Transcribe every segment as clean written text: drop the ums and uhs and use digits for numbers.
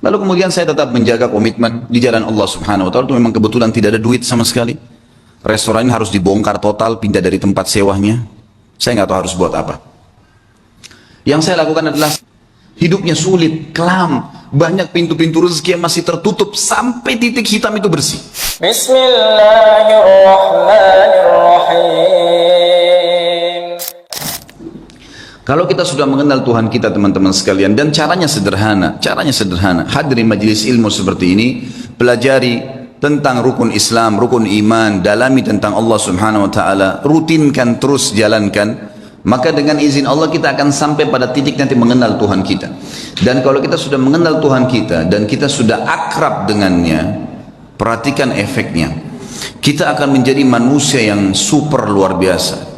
Lalu kemudian saya tetap menjaga komitmen di jalan Allah Subhanahu wa taala. Itu memang kebetulan tidak ada duit sama sekali. Restoran ini harus dibongkar total, pindah dari tempat sewanya. Saya nggak tahu harus buat apa. Yang saya lakukan adalah hidupnya sulit, kelam, banyak pintu-pintu rezeki yang masih tertutup sampai titik hitam itu bersih. Bismillahirrahmanirrahim. Kalau kita sudah mengenal Tuhan kita teman-teman sekalian, dan caranya sederhana, hadiri majelis ilmu seperti ini, pelajari tentang rukun Islam, rukun iman, dalami tentang Allah Subhanahu wa taala, rutinkan terus jalankan, maka dengan izin Allah kita akan sampai pada titik nanti mengenal Tuhan kita. Dan kalau kita sudah mengenal Tuhan kita dan kita sudah akrab dengannya, perhatikan efeknya. Kita akan menjadi manusia yang super luar biasa.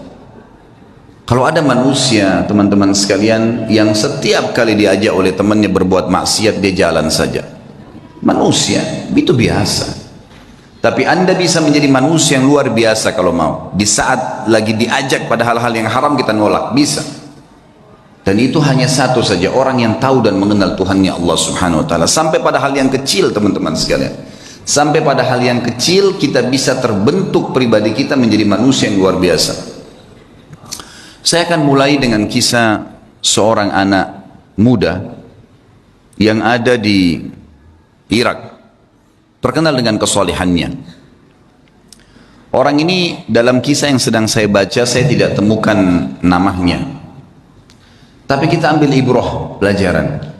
Kalau ada manusia, teman-teman sekalian, yang setiap kali diajak oleh temannya berbuat maksiat, dia jalan saja. Manusia, itu biasa. Tapi Anda bisa menjadi manusia yang luar biasa kalau mau. Di saat lagi diajak pada hal-hal yang haram, kita nolak, bisa. Dan itu hanya satu saja, orang yang tahu dan mengenal Tuhannya Allah Subhanahu wa taala. Sampai pada hal yang kecil, teman-teman sekalian. Sampai pada hal yang kecil, kita bisa terbentuk pribadi kita menjadi manusia yang luar biasa. Saya akan mulai dengan kisah seorang anak muda yang ada di Irak, terkenal dengan kesolehannya. Orang ini dalam kisah yang sedang saya baca, saya tidak temukan namanya. Tapi kita ambil ibrah, pelajaran.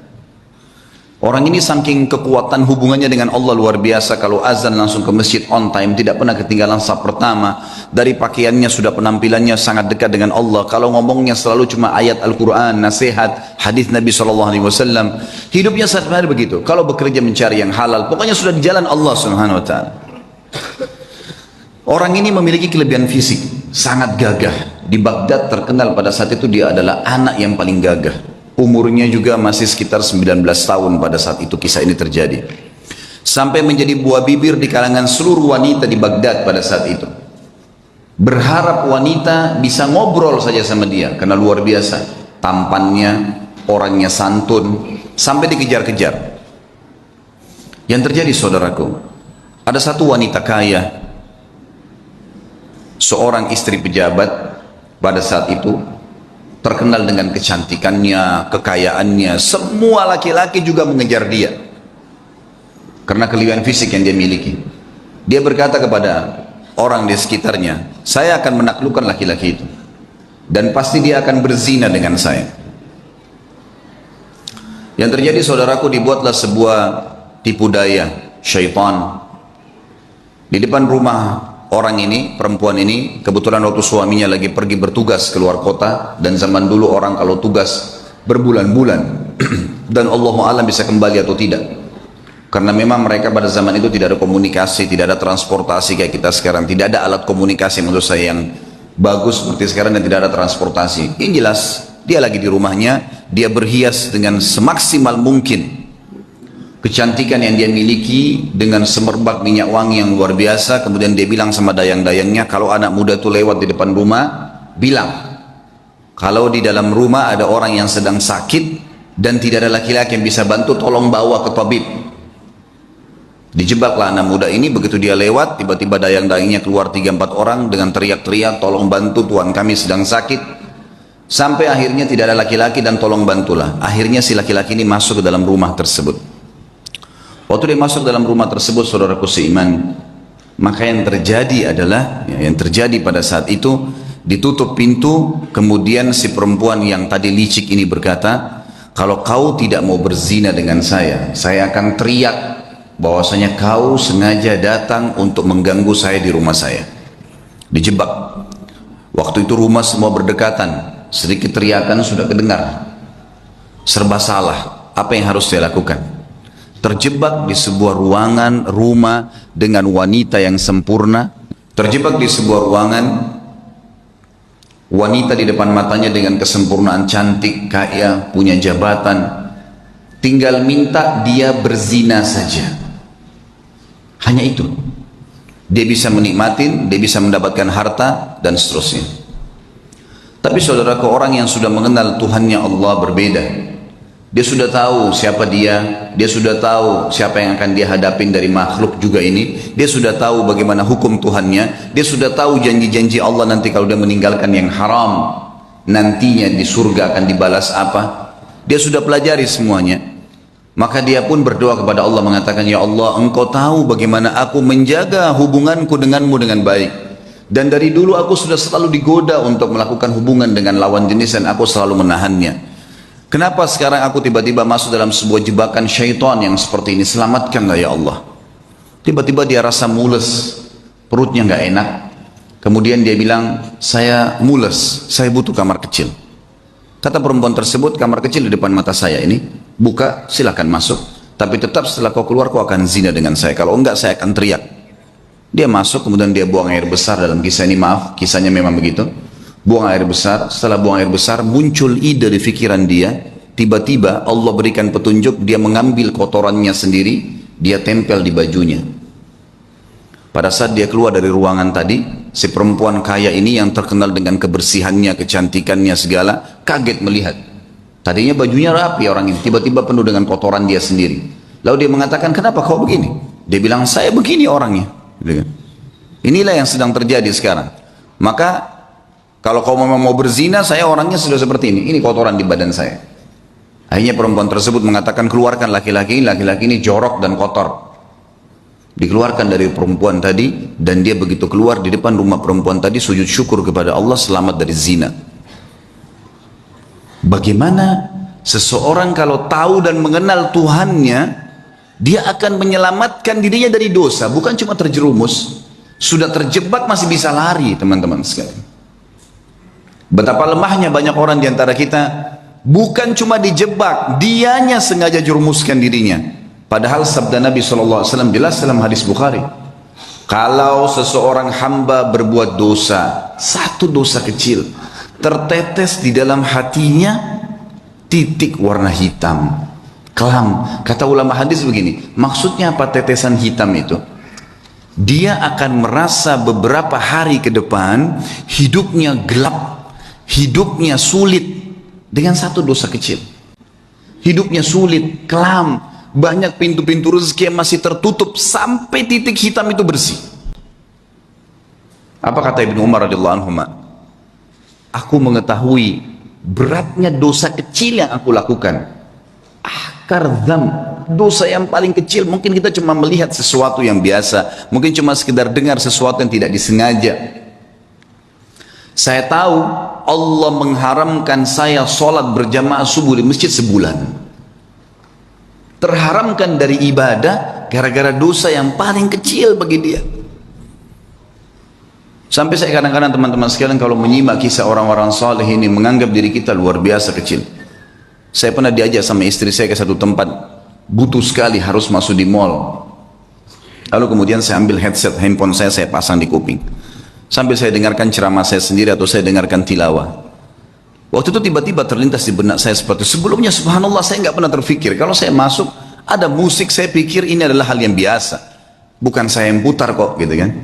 Orang ini saking kekuatan hubungannya dengan Allah luar biasa, kalau azan langsung ke masjid on time, tidak pernah ketinggalan saf pertama. Dari pakaiannya sudah penampilannya sangat dekat dengan Allah. Kalau ngomongnya selalu cuma ayat Al-Quran, nasihat, hadis Nabi SAW. Hidupnya sehari-hari begitu. Kalau bekerja mencari yang halal, pokoknya sudah di jalan Allah Subhanahu wa taala. Orang ini memiliki kelebihan fisik, sangat gagah. Di Baghdad terkenal pada saat itu dia adalah anak yang paling gagah. Umurnya juga masih sekitar 19 tahun pada saat itu kisah ini terjadi. Sampai menjadi buah bibir di kalangan seluruh wanita di Baghdad pada saat itu. Berharap wanita bisa ngobrol saja sama dia, karena luar biasa. Tampannya, orangnya santun, sampai dikejar-kejar. Yang terjadi saudaraku, ada satu wanita kaya, seorang istri pejabat pada saat itu, terkenal dengan kecantikannya, kekayaannya. Semua laki-laki juga mengejar dia karena kelebihan fisik yang dia miliki. Dia berkata kepada orang di sekitarnya, saya akan menaklukkan laki-laki itu dan pasti dia akan berzina dengan saya. Yang terjadi saudaraku, dibuatlah sebuah tipu daya syaitan di depan rumah orang ini, perempuan ini. Kebetulan waktu suaminya lagi pergi bertugas keluar kota, dan zaman dulu orang kalau tugas berbulan-bulan dan Allahu a'lam bisa kembali atau tidak, karena memang mereka pada zaman itu tidak ada komunikasi, tidak ada transportasi kayak kita sekarang, tidak ada alat komunikasi menurut saya yang bagus seperti sekarang, dan tidak ada transportasi. Yang jelas dia lagi di rumahnya, dia berhias dengan semaksimal mungkin kecantikan yang dia miliki, dengan semerbak minyak wangi yang luar biasa. Kemudian dia bilang sama dayang-dayangnya, kalau anak muda itu lewat di depan rumah, bilang kalau di dalam rumah ada orang yang sedang sakit dan tidak ada laki-laki yang bisa bantu, tolong bawa ke tabib. Dijebaklah anak muda ini. Begitu dia lewat, tiba-tiba dayang-dayangnya keluar 3-4 orang dengan teriak-teriak, tolong bantu, tuan kami sedang sakit. Sampai akhirnya tidak ada laki-laki dan tolong bantulah. Akhirnya si laki-laki ini masuk ke dalam rumah tersebut. Waktu dia masuk dalam rumah tersebut, saudaraku seiman, maka yang terjadi adalah, yang terjadi pada saat itu, ditutup pintu. Kemudian si perempuan yang tadi licik ini berkata, kalau kau tidak mau berzina dengan saya akan teriak bahwasanya kau sengaja datang untuk mengganggu saya di rumah saya. Dijebak. Waktu itu rumah semua berdekatan, sedikit teriakan sudah kedengar. Serba salah, apa yang harus saya lakukan? Terjebak di sebuah ruangan rumah dengan wanita yang sempurna, terjebak di sebuah ruangan, wanita di depan matanya dengan kesempurnaan, cantik, kaya, punya jabatan, tinggal minta dia berzina saja. Hanya itu, dia bisa menikmatin, dia bisa mendapatkan harta dan seterusnya. Tapi saudaraku, orang yang sudah mengenal Tuhannya Allah berbeda. Dia sudah tahu siapa dia sudah tahu siapa yang akan dia hadapin dari makhluk juga ini, dia sudah tahu bagaimana hukum Tuhannya, dia sudah tahu janji-janji Allah nanti kalau dia meninggalkan yang haram, nantinya di surga akan dibalas apa. Dia sudah pelajari semuanya. Maka dia pun berdoa kepada Allah mengatakan, ya Allah, engkau tahu bagaimana aku menjaga hubunganku denganmu dengan baik. Dan dari dulu aku sudah selalu digoda untuk melakukan hubungan dengan lawan jenis dan aku selalu menahannya. Kenapa sekarang aku tiba-tiba masuk dalam sebuah jebakan syaitan yang seperti ini? Selamatkanlah ya Allah. Tiba-tiba dia rasa mules, perutnya nggak enak. Kemudian dia bilang, saya mules, saya butuh kamar kecil. Kata perempuan tersebut, kamar kecil di depan mata saya ini, buka, silakan masuk. Tapi tetap setelah kau keluar, kau akan zina dengan saya. Kalau enggak, saya akan teriak. Dia masuk, kemudian dia buang air besar dalam kisah ini. Maaf, kisahnya memang begitu. Buang air besar, setelah buang air besar, muncul ide di pikiran dia. Tiba-tiba Allah berikan petunjuk, dia mengambil kotorannya sendiri, dia tempel di bajunya. Pada saat dia keluar dari ruangan tadi, si perempuan kaya ini yang terkenal dengan kebersihannya, kecantikannya segala, kaget melihat. Tadinya bajunya rapi orang ini, tiba-tiba penuh dengan kotoran dia sendiri. Lalu dia mengatakan, kenapa kau begini? Dia bilang, saya begini orangnya. Inilah yang sedang terjadi sekarang. Maka, kalau kau memang mau berzina, saya orangnya sudah seperti ini kotoran di badan saya. Akhirnya perempuan tersebut mengatakan, keluarkan laki-laki ini jorok dan kotor. Dikeluarkan dari perempuan tadi, dan dia begitu keluar di depan rumah perempuan tadi sujud syukur kepada Allah selamat dari zina. Bagaimana seseorang kalau tahu dan mengenal Tuhannya, dia akan menyelamatkan dirinya dari dosa, bukan cuma terjerumus, sudah terjebak masih bisa lari, teman-teman sekalian. Betapa lemahnya banyak orang di antara kita, bukan cuma dijebak, dianya sengaja jerumuskan dirinya. Padahal sabda Nabi SAW jelas dalam hadis Bukhari. Kalau seseorang hamba berbuat dosa, satu dosa kecil, tertetes di dalam hatinya titik warna hitam, kelam. Kata ulama hadis begini, maksudnya apa tetesan hitam itu? Dia akan merasa beberapa hari ke depan hidupnya gelap, hidupnya sulit dengan satu dosa kecil. Hidupnya sulit, kelam. Banyak pintu-pintu rezeki yang masih tertutup sampai titik hitam itu bersih. Apa kata Ibnu Umar radhiyallahu anhu? Aku mengetahui beratnya dosa kecil yang aku lakukan. Akar dzam, dosa yang paling kecil. Mungkin kita cuma melihat sesuatu yang biasa, mungkin cuma sekedar dengar sesuatu yang tidak disengaja. Saya tahu Allah mengharamkan saya sholat berjamaah subuh di masjid sebulan. Terharamkan dari ibadah gara-gara dosa yang paling kecil bagi dia. Sampai saya kadang-kadang teman-teman sekalian kalau menyimak kisah orang-orang saleh ini menganggap diri kita luar biasa kecil. Saya pernah diajak sama istri saya ke satu tempat, butuh sekali harus masuk di mall. Lalu kemudian saya ambil headset handphone saya pasang di kuping. Sambil saya dengarkan ceramah saya sendiri atau saya dengarkan tilawah. Waktu itu tiba-tiba terlintas di benak saya seperti sebelumnya, subhanallah saya nggak pernah terfikir. Kalau saya masuk ada musik, saya pikir ini adalah hal yang biasa. Bukan saya yang putar kok, gitu kan.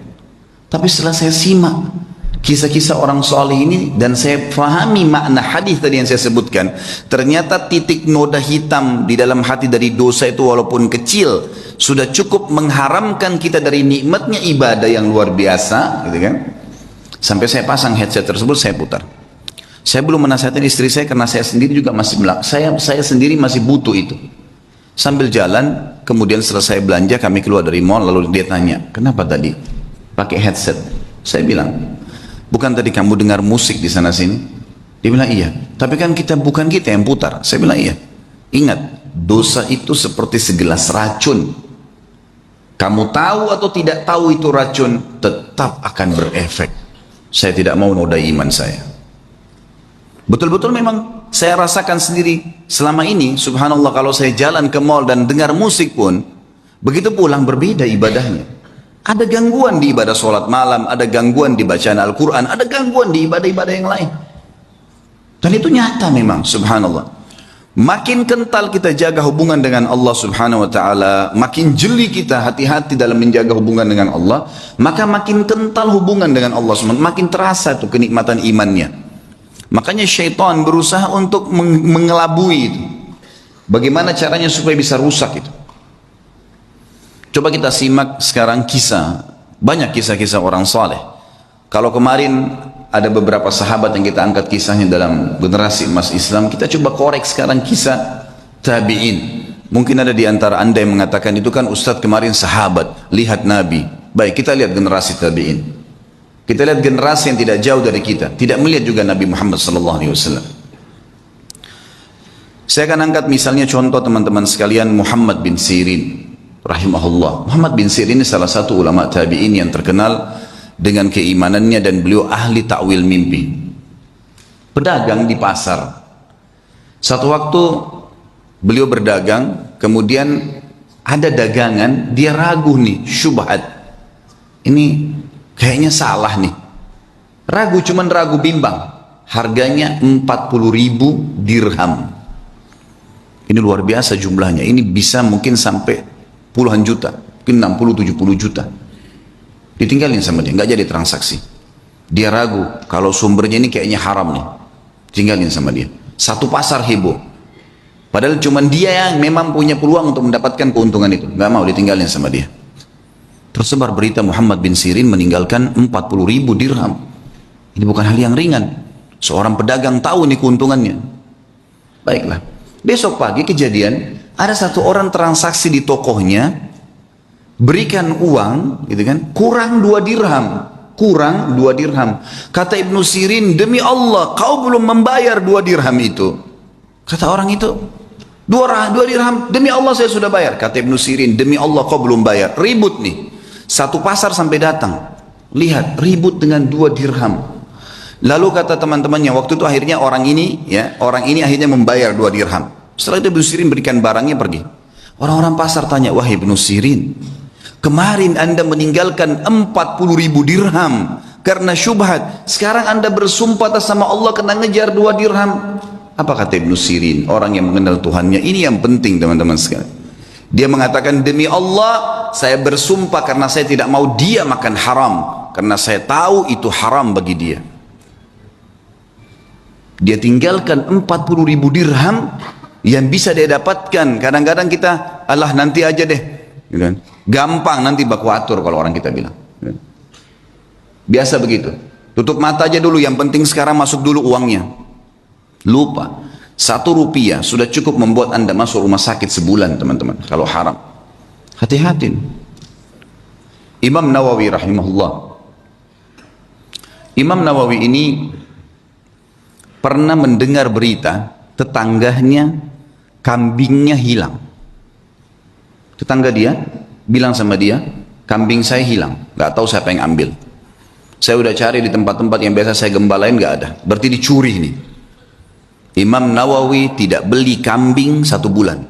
Tapi setelah saya simak kisah-kisah orang soleh ini dan saya fahami makna hadis tadi yang saya sebutkan, ternyata titik noda hitam di dalam hati dari dosa itu walaupun kecil sudah cukup mengharamkan kita dari nikmatnya ibadah yang luar biasa, gitu kan. Sampai saya pasang headset tersebut, saya putar. Saya belum menasihatkan istri saya karena saya sendiri juga masih saya sendiri masih butuh itu. Sambil jalan, kemudian setelah saya belanja, kami keluar dari mall, lalu dia tanya, kenapa tadi pakai headset? Saya bilang, bukan tadi kamu dengar musik di sana sini? Dia bilang iya, tapi kan bukan kita yang putar. Saya bilang iya. Ingat, dosa itu seperti segelas racun. Kamu tahu atau tidak tahu itu racun, tetap akan berefek. Saya tidak mau nodai iman saya. Betul-betul memang saya rasakan sendiri selama ini, subhanallah, kalau saya jalan ke mall dan dengar musik pun, begitu pulang berbeda ibadahnya. Ada gangguan di ibadah sholat malam, ada gangguan di bacaan Al-Quran, ada gangguan di ibadah-ibadah yang lain. Dan itu nyata memang, subhanallah. Makin kental kita jaga hubungan dengan Allah subhanahu wa ta'ala, makin jeli kita hati-hati dalam menjaga hubungan dengan Allah, maka makin kental hubungan dengan Allah subhanahu wa ta'ala, makin terasa tuh kenikmatan imannya. Makanya syaitan berusaha untuk mengelabui itu. Bagaimana caranya supaya bisa rusak itu? Coba kita simak sekarang kisah, banyak kisah-kisah orang saleh. Kalau kemarin ada beberapa sahabat yang kita angkat kisahnya dalam generasi emas Islam, kita coba korek sekarang kisah tabi'in. Mungkin ada di antara anda yang mengatakan itu kan Ustadz kemarin sahabat, lihat Nabi. Baik, kita lihat generasi tabi'in. Kita lihat generasi yang tidak jauh dari kita, tidak melihat juga Nabi Muhammad SAW. Saya akan angkat misalnya contoh teman-teman sekalian Muhammad bin Sirin rahimahullah. Muhammad bin Sirin ini salah satu ulama tabi'in yang terkenal dengan keimanannya dan beliau ahli takwil mimpi. Pedagang di pasar. Satu waktu beliau berdagang, kemudian ada dagangan, dia ragu nih, syubhat. Ini kayaknya salah nih. Ragu, cuman ragu bimbang. Harganya 40.000 dirham. Ini luar biasa jumlahnya. Ini bisa mungkin sampai puluhan juta, mungkin 60-70 juta. Ditinggalin sama dia, nggak jadi transaksi. Dia ragu, kalau sumbernya ini kayaknya haram nih. Tinggalin sama dia. Satu pasar heboh. Padahal cuma dia yang memang punya peluang untuk mendapatkan keuntungan itu. Nggak mau, ditinggalin sama dia. Tersebar berita Muhammad bin Sirin meninggalkan 40.000 dirham. Ini bukan hal yang ringan. Seorang pedagang tahu nih keuntungannya. Baiklah. Besok pagi kejadian, ada satu orang transaksi di tokohnya, berikan uang, gitu kan, kurang 2 dirham. Kurang 2 dirham. Kata Ibnu Sirin, demi Allah, kau belum membayar 2 dirham itu. Kata orang itu, 2 dirham, demi Allah saya sudah bayar. Kata Ibnu Sirin, demi Allah kau belum bayar. Ribut nih. Satu pasar sampai datang. Lihat, ribut dengan 2 dirham. Lalu kata teman-temannya, waktu itu akhirnya orang ini akhirnya membayar 2 dirham. Setelah itu Ibnu Sirin berikan barangnya pergi. Orang-orang pasar tanya, wahai Ibnu Sirin, kemarin anda meninggalkan 40.000 dirham karena syubhat. Sekarang anda bersumpah atas sama Allah kena ngejar 2 dirham. Apa kata Ibnu Sirin, orang yang mengenal Tuhannya? Ini yang penting teman-teman sekalian. Dia mengatakan, demi Allah saya bersumpah karena saya tidak mau dia makan haram, karena saya tahu itu haram bagi dia. Dia tinggalkan 40.000 dirham yang bisa dia dapatkan. Kadang-kadang kita, Allah nanti aja deh, gitu kan? Gampang nanti baku atur kalau orang kita bilang, gitu. Biasa begitu, tutup mata aja dulu, yang penting sekarang masuk dulu uangnya. Lupa, 1 rupiah sudah cukup membuat anda masuk rumah sakit sebulan teman-teman kalau haram. Hati-hati. Imam Nawawi rahimahullah, Imam Nawawi ini pernah mendengar berita tetangganya kambingnya hilang. Tetangga dia bilang sama dia, kambing saya hilang, nggak tahu siapa yang ambil. Saya udah cari di tempat-tempat yang biasa saya gembalain, nggak ada. Berarti dicuri nih. Imam Nawawi tidak beli kambing 1 bulan,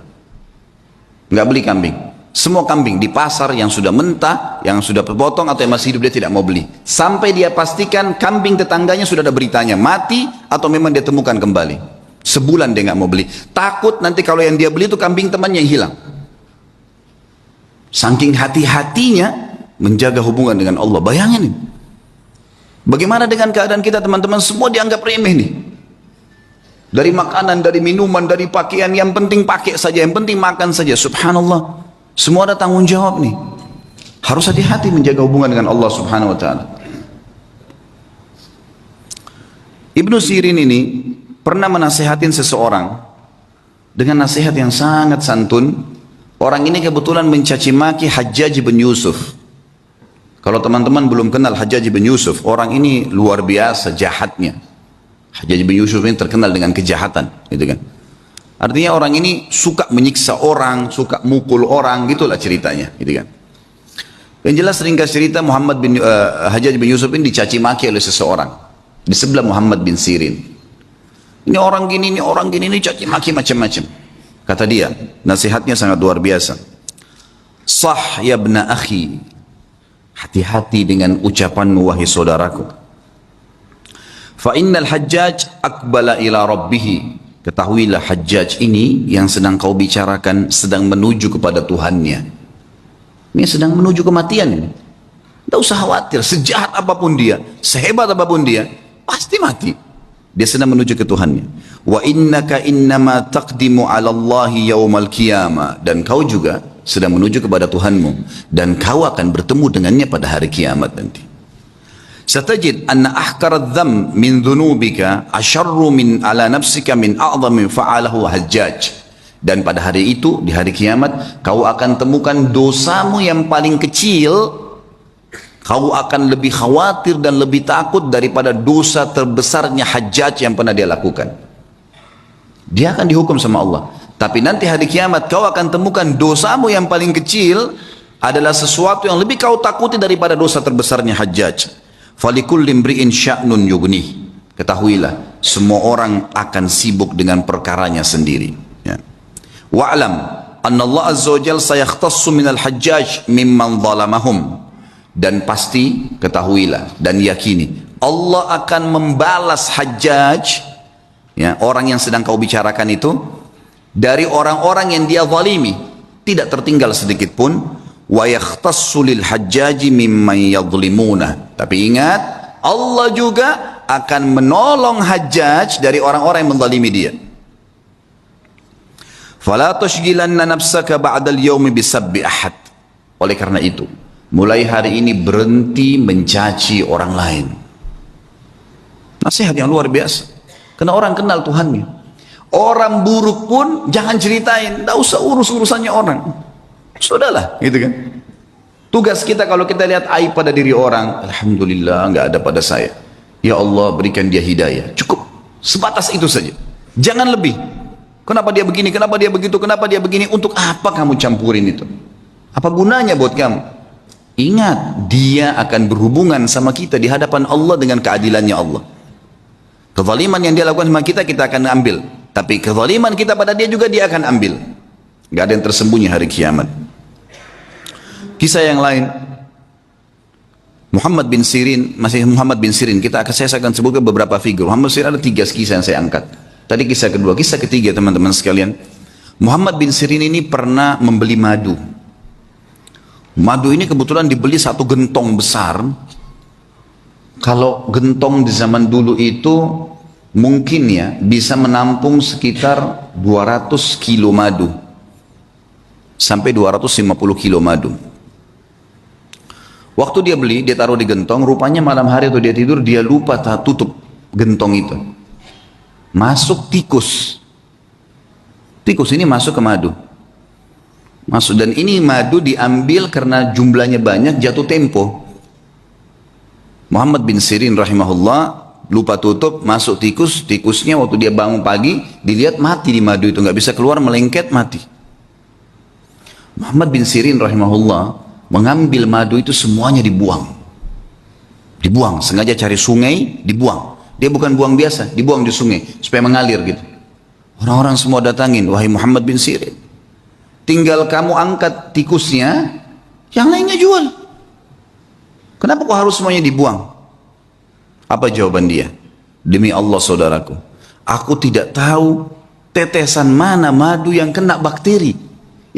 nggak beli kambing. Semua kambing di pasar yang sudah mentah, yang sudah terpotong atau yang masih hidup dia tidak mau beli. Sampai dia pastikan kambing tetangganya sudah ada beritanya mati atau memang dia temukan kembali. Sebulan dia nggak mau beli. Takut nanti kalau yang dia beli itu kambing temannya yang hilang. Saking hati-hatinya menjaga hubungan dengan Allah. Bayangin nih. Bagaimana dengan keadaan kita teman-teman? Semua dianggap remeh nih. Dari makanan, dari minuman, dari pakaian, yang penting pakai saja, yang penting makan saja. Subhanallah. Semua ada tanggung jawab nih. Harus hati-hati menjaga hubungan dengan Allah subhanahu wa ta'ala. Ibnu Sirin ini pernah menasehatin seseorang dengan nasihat yang sangat santun. Orang ini kebetulan mencaci maki Hajjaj bin Yusuf. Kalau teman-teman belum kenal Hajjaj bin Yusuf, orang ini luar biasa jahatnya. Hajjaj bin Yusuf ini terkenal dengan kejahatan, gitu kan. Artinya orang ini suka menyiksa orang, suka mukul orang, gitulah ceritanya, gitu kan. Yang jelas ringkas cerita, Hajjaj bin Yusuf ini dicaci maki oleh seseorang di sebelah Muhammad bin Sirin. Ini orang gini, ini caci maki macam-macam. Kata dia, nasihatnya sangat luar biasa. Sah ya ibna akhi, hati-hati dengan ucapanmu wahai saudaraku. Fa innal Hajjaj aqbala ila rabbih. Ketahuilah Hajjaj ini yang sedang kau bicarakan sedang menuju kepada Tuhannya. Ini sedang menuju kematian ini. Tidak usah khawatir, sejahat apapun dia, sehebat apapun dia, pasti mati. Dia sedang menuju ke Tuhannya. Wa innaka innama taqdimu 'ala Allahi yaumal qiyamah, dan kau juga sedang menuju kepada Tuhanmu dan kau akan bertemu dengannya pada hari kiamat nanti. Satajid anna ahkaradz dzam min dzunubika asyarru min 'ala nafsika min a'dhami fa'alahu Hajjaj. Dan pada hari itu, di hari kiamat, kau akan temukan dosamu yang paling kecil, kau akan lebih khawatir dan lebih takut daripada dosa terbesarnya Hajjaj yang pernah dia lakukan. Dia akan dihukum sama Allah. Tapi nanti hari kiamat kau akan temukan dosamu yang paling kecil adalah sesuatu yang lebih kau takuti daripada dosa terbesarnya Hajjaj. Falikulli imri'in sya'nun yughnih. Ketahuilah, semua orang akan sibuk dengan perkaranya sendiri. Ya. Wa'lam anna Allah azza wa jalla sayakhtassu minal Hajjaj mimman zalamahum. Dan pasti ketahuilah dan yakini Allah akan membalas Hajjaj, ya, orang yang sedang kau bicarakan itu, dari orang-orang yang dia zalimi, tidak tertinggal sedikit pun. Wa yakhtassu lil Hajjaji mimman yadhlimuna. Tapi ingat, Allah juga akan menolong Hajjaj dari orang-orang yang menzalimi dia. Fala tushghilanna nafsaka ba'dal yaumi bisabbi ahad. Oleh karena itu, mulai hari ini berhenti mencaci orang lain. Nasihat yang luar biasa. Karena orang kenal Tuhannya. Orang buruk pun jangan ceritain, tidak usah urus-urusannya orang. Sudahlah, gitu kan. Tugas kita kalau kita lihat aib pada diri orang, alhamdulillah nggak ada pada saya. Ya Allah berikan dia hidayah. Cukup, sebatas itu saja. Jangan lebih. Kenapa dia begini, kenapa dia begitu, kenapa dia begini? Untuk apa kamu campurin itu? Apa gunanya buat kamu? Ingat, dia akan berhubungan sama kita di hadapan Allah dengan keadilannya Allah. Kezaliman yang dia lakukan sama kita, kita akan ambil. Tapi kezaliman kita pada dia juga dia akan ambil. Gak ada yang tersembunyi hari kiamat. Kisah yang lain, Muhammad bin Sirin, masih Muhammad bin Sirin, saya akan sebutkan beberapa figur. Muhammad bin Sirin ada 3 kisah yang saya angkat. Tadi kisah kedua, kisah ketiga teman-teman sekalian. Muhammad bin Sirin ini pernah membeli madu. Madu ini kebetulan dibeli 1 gentong besar. Kalau gentong di zaman dulu itu mungkin ya bisa menampung sekitar 200 kilo madu. Sampai 250 kilo madu. Waktu dia beli, dia taruh di gentong, rupanya malam hari atau dia tidur, dia lupa tutup gentong itu. Masuk tikus. Tikus ini masuk ke madu. Masuk, dan ini madu diambil karena jumlahnya banyak, jatuh tempo. Muhammad bin Sirin rahimahullah lupa tutup, masuk tikus. Tikusnya waktu dia bangun pagi, dilihat mati di madu itu, nggak bisa keluar, melengket, mati. Muhammad bin Sirin rahimahullah mengambil madu itu semuanya dibuang. Dibuang, sengaja cari sungai, dibuang. Dia bukan buang biasa, dibuang di sungai supaya mengalir gitu. Orang-orang semua datangin, wahai Muhammad bin Sirin, tinggal kamu angkat tikusnya, yang lainnya jual. Kenapa kok harus semuanya dibuang? Apa jawaban dia? Demi Allah saudaraku, aku tidak tahu tetesan mana madu yang kena bakteri,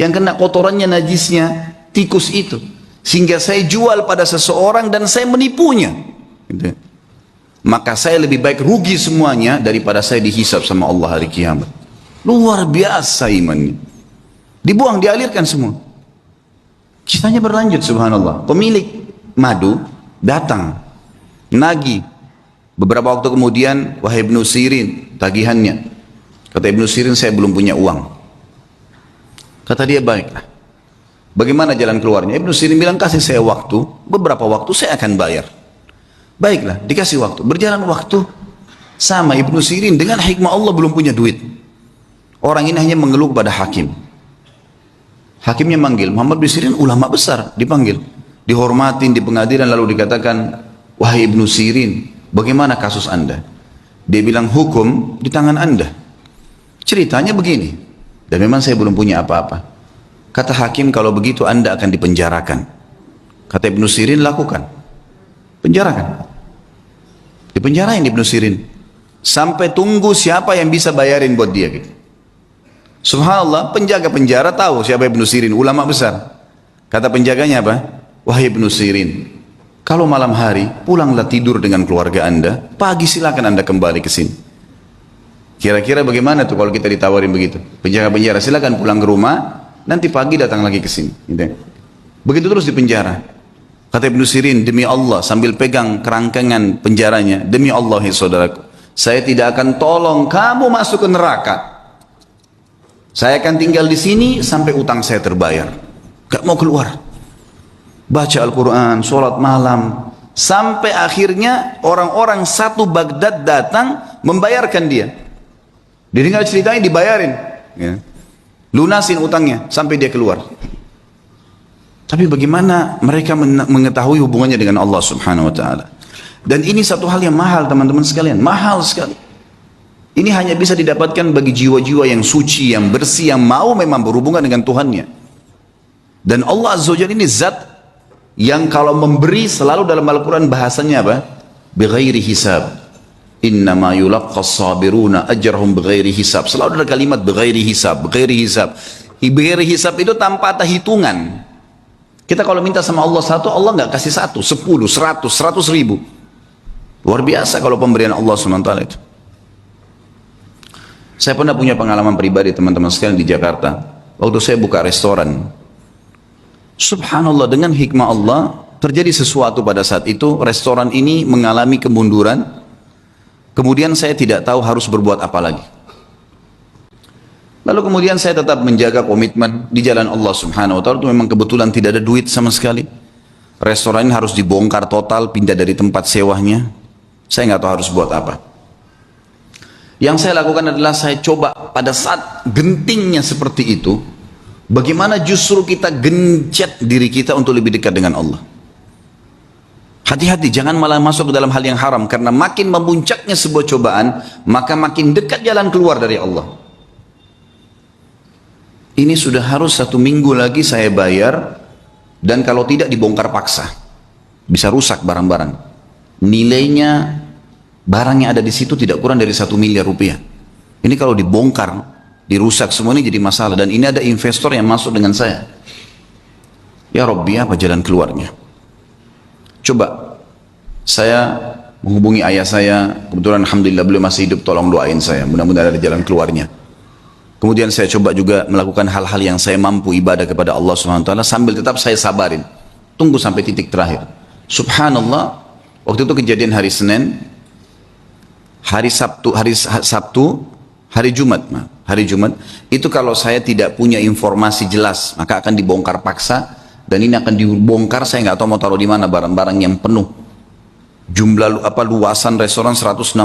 yang kena kotorannya, najisnya tikus itu, sehingga saya jual pada seseorang dan saya menipunya gitu. Maka saya lebih baik rugi semuanya daripada saya dihisab sama Allah hari kiamat. Luar biasa imannya. Dibuang, dialirkan semua. Kisahnya berlanjut, subhanallah. Pemilik madu datang nagih. Beberapa waktu kemudian, wahai Ibnu Sirin, tagihannya. Kata Ibnu Sirin, saya belum punya uang. Kata dia, baiklah, bagaimana jalan keluarnya? Ibnu Sirin bilang, kasih saya waktu, beberapa waktu saya akan bayar. Baiklah, dikasih waktu. Berjalan waktu, sama Ibnu Sirin dengan hikmah Allah belum punya duit. Orang ini hanya mengeluh kepada hakim. Hakimnya manggil, Muhammad bin Sirin ulama besar, dipanggil. Dihormatin di pengadilan, lalu dikatakan, wahai Ibnu Sirin, bagaimana kasus anda? Dia bilang, hukum di tangan anda. Ceritanya begini, dan memang saya belum punya apa-apa. Kata hakim, kalau begitu anda akan dipenjarakan. Kata Ibnu Sirin, lakukan. Penjarakan. Dipenjarain Ibnu Sirin. Sampai tunggu siapa yang bisa bayarin buat dia gitu. Subhanallah, penjaga penjara tahu siapa Ibnu Sirin, ulama besar. Kata penjaganya apa? Wahai Ibnu Sirin, kalau malam hari pulanglah tidur dengan keluarga anda, pagi silakan anda kembali ke sini. Kira-kira bagaimana tuh kalau kita ditawarin begitu? Penjara-penjara, silakan pulang ke rumah, nanti pagi datang lagi ke sini. Gitu. Begitu terus di penjara. Kata Ibnu Sirin, demi Allah, sambil pegang kerangkengan penjaranya, demi Allah ya saudaraku, saya tidak akan tolong kamu masuk ke neraka. Saya akan tinggal di sini sampai utang saya terbayar. Gak mau keluar. Baca Al-Quran, sholat malam, sampai akhirnya orang-orang satu Baghdad datang membayarkan dia. Dia tinggal ceritanya dibayarin, ya. Lunasin utangnya sampai dia keluar. Tapi bagaimana mereka mengetahui hubungannya dengan Allah Subhanahu Wa Taala? Dan ini satu hal yang mahal teman-teman sekalian, mahal sekali. Ini hanya bisa didapatkan bagi jiwa-jiwa yang suci, yang bersih, yang mau memang berhubungan dengan Tuhannya. Dan Allah Azza wa Jalla ini zat yang kalau memberi selalu dalam Al-Quran bahasanya apa? Bighairi hisab. Innama yulaqqas sabiruna ajrahum bighairi hisab. Selalu ada kalimat bighairi hisab, bighairi hisab. Bighairi hisab itu tanpa ada hitungan. Kita kalau minta sama Allah satu, Allah nggak kasih satu, 10, 100, 100 ribu. Luar biasa kalau pemberian Allah SWT itu. Saya pernah punya pengalaman pribadi teman-teman sekalian di Jakarta. Waktu saya buka restoran. Subhanallah, dengan hikmah Allah terjadi sesuatu pada saat itu. Restoran ini mengalami kemunduran. Kemudian saya tidak tahu harus berbuat apa lagi. Lalu kemudian saya tetap menjaga komitmen di jalan Allah Subhanahu Wa Taala. Itu memang kebetulan tidak ada duit sama sekali. Restoran ini harus dibongkar total, pindah dari tempat sewanya. Saya nggak tahu harus buat apa. Yang saya lakukan adalah saya coba pada saat gentingnya seperti itu, bagaimana justru kita gencet diri kita untuk lebih dekat dengan Allah. Hati-hati, jangan malah masuk ke dalam hal yang haram, karena makin memuncaknya sebuah cobaan, maka makin dekat jalan keluar dari Allah. Ini sudah harus 1 minggu lagi saya bayar, dan kalau tidak dibongkar paksa, bisa rusak barang-barang. Nilainya, barang yang ada di situ tidak kurang dari 1 miliar rupiah. Ini kalau dibongkar, dirusak semua, ini jadi masalah, dan ini ada investor yang masuk dengan saya. Ya Rabbi, apa jalan keluarnya? Coba saya menghubungi ayah saya, kebetulan alhamdulillah beliau masih hidup, tolong doain saya, mudah-mudahan ada jalan keluarnya. Kemudian saya coba juga melakukan hal-hal yang saya mampu ibadah kepada Allah SWT, sambil tetap saya sabarin, tunggu sampai titik terakhir. Subhanallah, waktu itu kejadian hari Senin, hari Jumat, itu kalau saya tidak punya informasi jelas, maka akan dibongkar paksa. Dan ini akan dibongkar, saya nggak tahu mau taruh di mana barang-barang yang penuh. Jumlah luasan restoran 163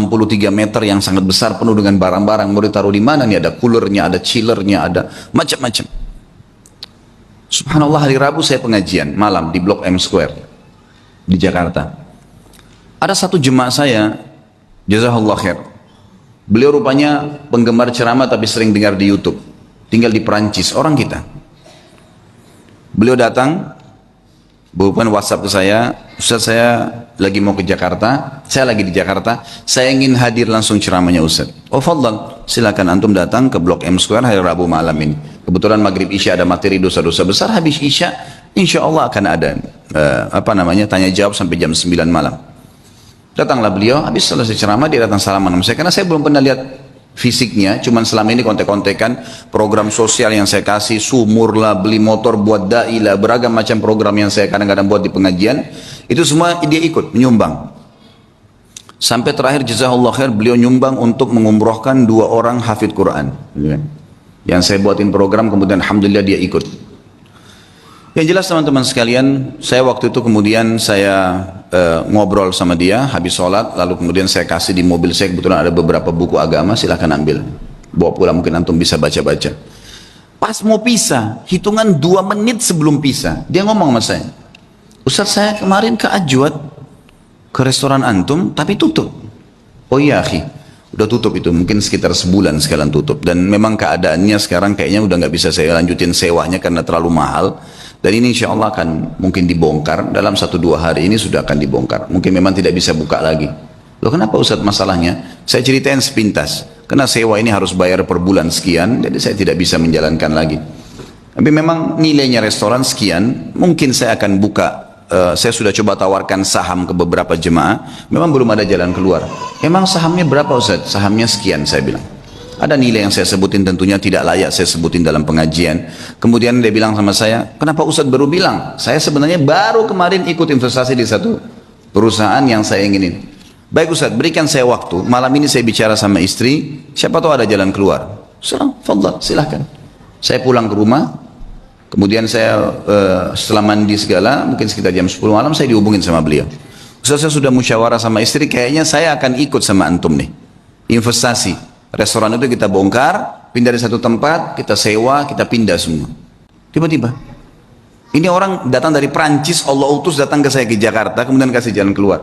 meter yang sangat besar, penuh dengan barang-barang. Mau ditaruh di mana nih? Ada coolernya, ada chillernya, ada macam-macam. Subhanallah, hari Rabu saya pengajian malam di Blok M Square di Jakarta. Ada satu jemaah saya, jazakallah khair. Beliau rupanya penggemar ceramah tapi sering dengar di YouTube. Tinggal di Perancis, orang kita. Beliau datang, bukan WhatsApp ke saya, Ustaz saya lagi mau ke Jakarta, saya lagi di Jakarta, saya ingin hadir langsung ceramahnya Ustaz. Oh fadlan, silakan antum datang ke Blok M Square hari Rabu malam ini. Kebetulan maghrib Isya ada materi dosa-dosa besar, habis Isya, insya Allah akan ada tanya jawab sampai jam 9 malam. Datanglah beliau, habis selesai ceramah dia datang salaman sama saya, karena saya belum pernah lihat fisiknya, cuman selama ini kontek-kontekan program sosial yang saya kasih, sumur lah, beli motor buat da'i lah, beragam macam program yang saya kadang-kadang buat di pengajian, itu semua dia ikut menyumbang. Sampai terakhir jazakallah khair, beliau nyumbang untuk mengumrohkan 2 orang hafid Quran. Yang saya buatin program, kemudian alhamdulillah dia ikut. Yang jelas teman-teman sekalian, saya waktu itu kemudian saya ngobrol sama dia habis sholat, lalu kemudian saya kasih di mobil saya, kebetulan ada beberapa buku agama, silahkan ambil, bawa pulang, mungkin antum bisa baca-baca. Pas mau pisah, hitungan 2 menit sebelum pisah, dia ngomong sama saya, Ustaz saya kemarin ke Ajwad, ke restoran antum, tapi tutup. Oh iya akhi, udah tutup itu, mungkin sekitar sebulan sekalian tutup, dan memang keadaannya sekarang kayaknya udah nggak bisa saya lanjutin sewanya karena terlalu mahal. Dan ini insya Allah akan mungkin dibongkar, dalam 1-2 hari ini sudah akan dibongkar. Mungkin memang tidak bisa buka lagi. Loh kenapa Ustaz masalahnya? Saya ceritain sepintas. Karena sewa ini harus bayar per bulan sekian, jadi saya tidak bisa menjalankan lagi. Tapi memang nilainya restoran sekian, mungkin saya akan buka. Saya sudah coba tawarkan saham ke beberapa jemaah, memang belum ada jalan keluar. Emang sahamnya berapa Ustaz? Sahamnya sekian saya bilang. Ada nilai yang saya sebutin tentunya tidak layak saya sebutin dalam pengajian. Kemudian dia bilang sama saya, kenapa Ustadz baru bilang? Saya sebenarnya baru kemarin ikut investasi di satu perusahaan yang saya inginin. Baik Ustadz, berikan saya waktu. Malam ini saya bicara sama istri, siapa tahu ada jalan keluar. Fadhal, silahkan. Saya pulang ke rumah, kemudian saya setelah mandi segala, mungkin sekitar jam 10 malam saya dihubungin sama beliau. Ustadz, saya sudah musyawarah sama istri, kayaknya saya akan ikut sama antum nih. Investasi. Restoran itu kita bongkar, pindah dari satu tempat, kita sewa, kita pindah semua. Tiba-tiba. Ini orang datang dari Prancis, Allah utus datang ke saya ke Jakarta, kemudian kasih jalan keluar.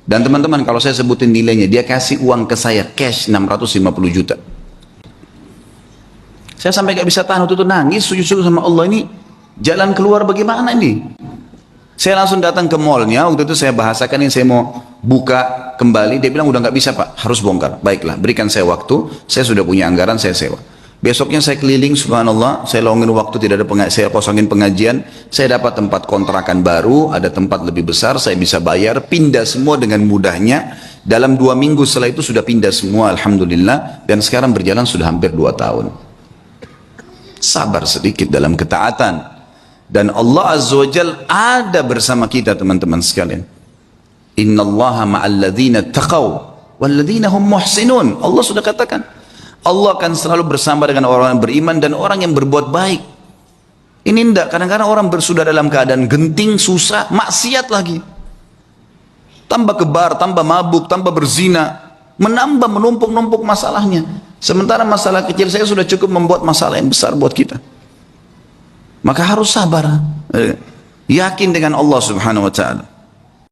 Dan teman-teman, kalau saya sebutin nilainya, dia kasih uang ke saya, cash 650 juta. Saya sampai gak bisa tahan, waktu itu nangis, sujud-sujud sama Allah, ini jalan keluar bagaimana ini? Saya langsung datang ke mallnya, waktu itu saya bahasakan ini saya mau buka kembali, dia bilang udah nggak bisa Pak, harus bongkar. Baiklah, berikan saya waktu, saya sudah punya anggaran, saya sewa. Besoknya saya keliling, subhanallah, saya longin waktu, tidak ada saya kosongin pengajian, saya dapat tempat kontrakan baru, ada tempat lebih besar, saya bisa bayar, pindah semua dengan mudahnya. Dalam 2 minggu setelah itu sudah pindah semua, alhamdulillah, dan sekarang berjalan sudah hampir 2 tahun. Sabar sedikit dalam ketaatan. Dan Allah Azza wa Jal ada bersama kita teman-teman sekalian. Innallaha ma'alladzina taqaw walladzina hum muhsinun. Allah sudah katakan, Allah akan selalu bersama dengan orang yang beriman dan orang yang berbuat baik. Ini enggak, kadang-kadang orang sudah dalam keadaan genting, susah, maksiat lagi. Tambah kebar, tambah mabuk, tambah berzina, menambah menumpuk-numpuk masalahnya. Sementara masalah kecil saya sudah cukup membuat masalah yang besar buat kita. Maka harus sabar, yakin dengan Allah subhanahu wa ta'ala.